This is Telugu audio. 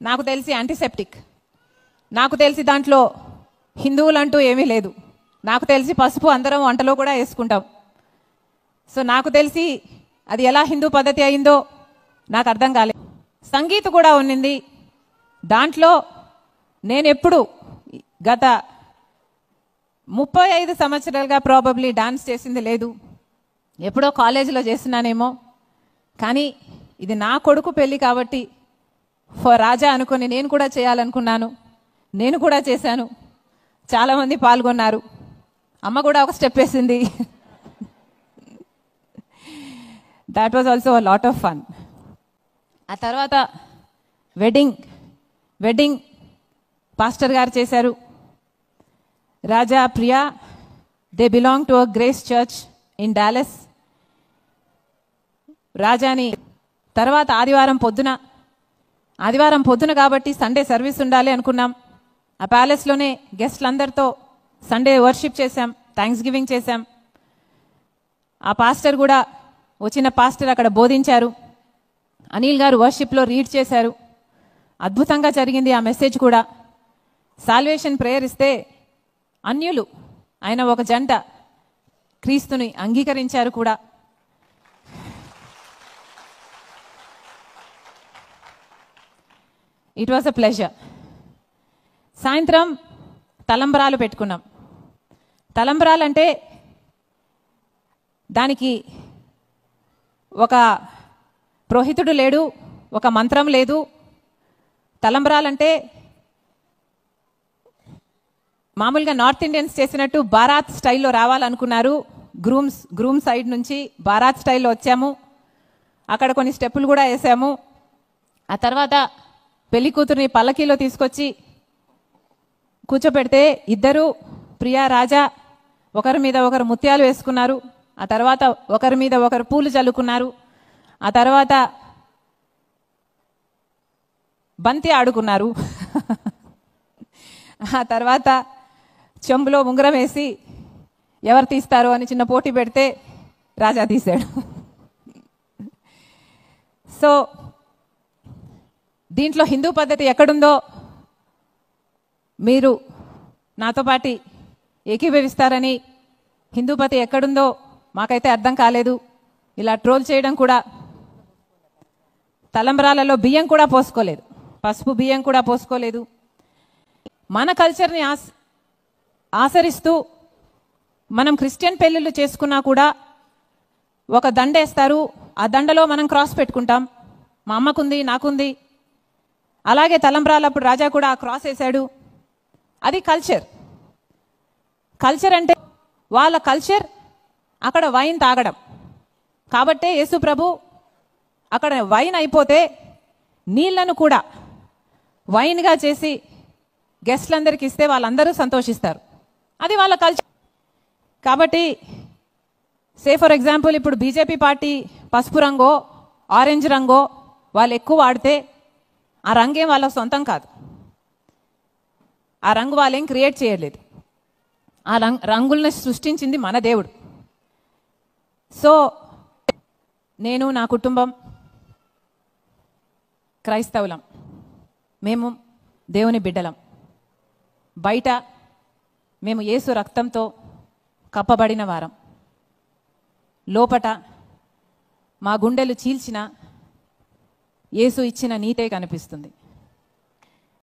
నాకు తెలిసి యాంటీసెప్టిక్, నాకు తెలిసి దాంట్లో హిందువులంటూ ఏమీ లేదు, నాకు తెలిసి పసుపు అందరం వంటలో కూడా వేసుకుంటాం. సో నాకు తెలిసి అది ఎలా హిందూ పద్ధతి అయిందో నాకు అర్థం కాలేదు. సంగీత్ కూడా ఉన్నింది దాంట్లో. నేను ఎప్పుడు గత 35 సంవత్సరాలుగా ప్రాబబ్లీ డాన్స్ చేసింది లేదు, ఎప్పుడో కాలేజీలో చేస్తున్నానేమో. కానీ ఇది నా కొడుకు పెళ్ళి కాబట్టి ఫర్ రాజా అనుకుని నేను కూడా చేయాలనుకున్నాను, నేను కూడా చేశాను. చాలామంది పాల్గొన్నారు, అమ్మ కూడా ఒక స్టెప్ వేసింది. That was also a lot of fun. ఆ తర్వాత వెడ్డింగ్ పాస్టర్ గారు చేశారు. Raja Priya, they belong to a Grace church in Dallas. రాజాని తర్వాత ఆదివారం పొద్దున కాబట్టి సండే సర్వీస్ ఉండాలి అనుకున్నాం. ఆ ప్యాలెస్లోనే గెస్ట్లందరితో సండే వర్షిప్ చేశాం, థ్యాంక్స్ గివింగ్ చేశాం. ఆ పాస్టర్ కూడా వచ్చిన పాస్టర్ అక్కడ బోధించారు. అనిల్ గారు వర్షిప్లో రీడ్ చేశారు. అద్భుతంగా జరిగింది ఆ మెసేజ్ కూడా. సాల్వేషన్ ప్రేయర్ ఇస్తే అన్యులు ఆయన ఒక జంట క్రీస్తుని అంగీకరించారు కూడా. It was a pleasure. సాయంత్రం తలంబ్రాలు పెట్టుకున్నాం. తలంబ్రాలంటే దానికి ఒక పురోహితుడు లేడు, ఒక మంత్రం లేదు. తలంబ్రాలంటే మామూలుగా నార్త్ ఇండియన్స్ చేసినట్టు బారాత్ స్టైల్లో రావాలనుకున్నారు. గ్రూమ్ సైడ్ నుంచి బారాత్ స్టైల్లో వచ్చాము. అక్కడ కొన్ని స్టెప్పులు కూడా వేసాము. ఆ తర్వాత పెళ్లి కూతుర్ని పల్లకీలో తీసుకొచ్చి కూర్చోపెడితే ఇద్దరు ప్రియా రాజా ఒకరి మీద ఒకరు ముత్యాలు వేసుకున్నారు. ఆ తర్వాత ఒకరి మీద ఒకరు పూలు చల్లుకున్నారు. ఆ తర్వాత బంతి ఆడుకున్నారు. ఆ తర్వాత చెంబులో ఉంగరం వేసి ఎవరు తీస్తారో అని చిన్న పోటీ పెడితే రాజా తీశాడు. సో దీంట్లో హిందూ పద్ధతి ఎక్కడుందో మీరు నాతో పాటు ఏకీభవిస్తారని, హిందూ పద్ధతి ఎక్కడుందో మాకైతే అర్థం కాలేదు. ఇలా ట్రోల్ చేయడం కూడా. తలంబ్రాలలో బియ్యం కూడా పోసుకోలేదు, పసుపు బియ్యం కూడా పోసుకోలేదు. మన కల్చర్ని ఆచరిస్తూ మనం క్రిస్టియన్ పెళ్ళిళ్ళు చేసుకున్నా కూడా ఒక దండ వేస్తారు. ఆ దండలో మనం క్రాస్ పెట్టుకుంటాం. మా అమ్మకుంది, నాకుంది. అలాగే తలంబ్రాలప్పుడు రాజా కూడా ఆ క్రాస్ వేశాడు. అది కల్చర్ అంటే వాళ్ళ కల్చర్ అక్కడ వైన్ తాగడం. కాబట్టే యేసు ప్రభు అక్కడ వైన్ అయిపోతే నీళ్లను కూడా వైన్గా చేసి గెస్ట్లందరికీ ఇస్తే వాళ్ళందరూ సంతోషిస్తారు. అది వాళ్ళ కల్చర్. కాబట్టి ఫర్ ఎగ్జాంపుల్ ఇప్పుడు బీజేపీ పార్టీ పసుపు రంగో ఆరెంజ్ రంగో వాళ్ళు ఎక్కువ వాడితే ఆ రంగేం వాళ్ళ సొంతం కాదు. ఆ రంగు వాళ్ళేం క్రియేట్ చేయలేదు. ఆ రంగుల్ని సృష్టించింది మన దేవుడు. సో నేను, నా కుటుంబం క్రైస్తవులం, మేము దేవుని బిడ్డలం. బయట మేము యేసు రక్తంతో కప్పబడిన వారం, లోపట మా గుండెలు చీల్చిన యేసు ఇచ్చిన నీతే కనిపిస్తుంది.